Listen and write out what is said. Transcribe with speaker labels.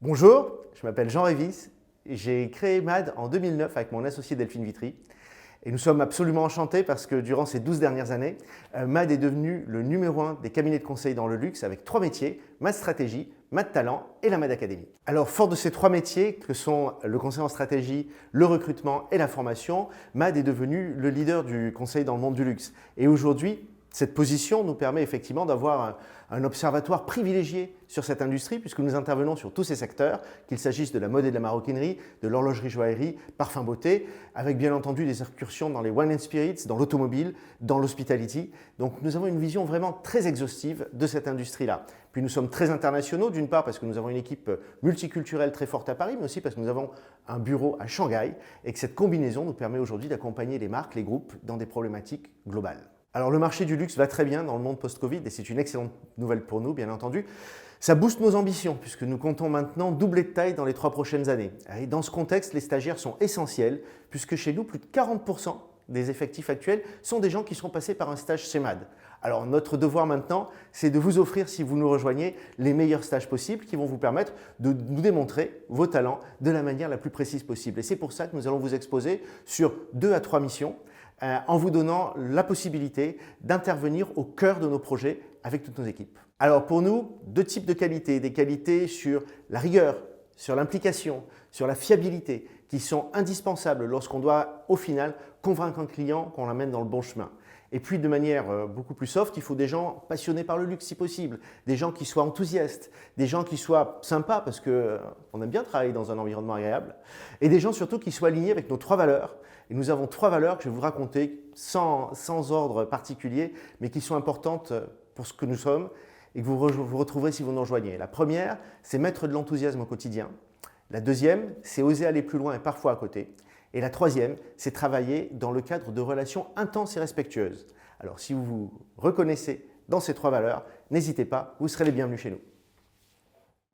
Speaker 1: Bonjour, je m'appelle Jean Révis. J'ai créé MAD en 2009 avec mon associé Delphine Vitry. Et nous sommes absolument enchantés parce que durant ces 12 dernières années, MAD est devenu le numéro 1 des cabinets de conseil dans le luxe avec 3 métiers, MAD Stratégie, MAD Talent et la MAD Academy. Alors, fort de ces 3 métiers que sont le conseil en stratégie, le recrutement et la formation, MAD est devenu le leader du conseil dans le monde du luxe. Et aujourd'hui, cette position nous permet effectivement d'avoir un observatoire privilégié sur cette industrie puisque nous intervenons sur tous ces secteurs, qu'il s'agisse de la mode et de la maroquinerie, de l'horlogerie-joaillerie, parfum beauté, avec bien entendu des incursions dans les wine and spirits, dans l'automobile, dans l'hospitality. Donc nous avons une vision vraiment très exhaustive de cette industrie-là. Puis nous sommes très internationaux, d'une part parce que nous avons une équipe multiculturelle très forte à Paris, mais aussi parce que nous avons un bureau à Shanghai et que cette combinaison nous permet aujourd'hui d'accompagner les marques, les groupes dans des problématiques globales. Alors le marché du luxe va très bien dans le monde post-Covid et c'est une excellente nouvelle pour nous, bien entendu. Ça booste nos ambitions puisque nous comptons maintenant doubler de taille dans les 3 prochaines années. Et dans ce contexte, les stagiaires sont essentiels puisque chez nous, plus de 40% des effectifs actuels sont des gens qui sont passés par un stage chez MAD. Alors notre devoir maintenant, c'est de vous offrir, si vous nous rejoignez, les meilleurs stages possibles qui vont vous permettre de nous démontrer vos talents de la manière la plus précise possible. Et c'est pour ça que nous allons vous exposer sur 2 à 3 missions en vous donnant la possibilité d'intervenir au cœur de nos projets avec toutes nos équipes. Alors pour nous, 2 types de qualités, des qualités sur la rigueur, sur l'implication, sur la fiabilité, qui sont indispensables lorsqu'on doit au final convaincre un client qu'on l'amène dans le bon chemin. Et puis de manière beaucoup plus soft, il faut des gens passionnés par le luxe si possible, des gens qui soient enthousiastes, des gens qui soient sympas parce qu'on aime bien travailler dans un environnement agréable, et des gens surtout qui soient alignés avec nos 3 valeurs. Et nous avons 3 valeurs que je vais vous raconter sans ordre particulier, mais qui sont importantes pour ce que nous sommes et que vous retrouverez si vous nous rejoignez. La première, c'est mettre de l'enthousiasme au quotidien. La deuxième, c'est oser aller plus loin et parfois à côté. Et la troisième, c'est travailler dans le cadre de relations intenses et respectueuses. Alors si vous vous reconnaissez dans ces 3 valeurs, n'hésitez pas, vous serez les bienvenus chez nous.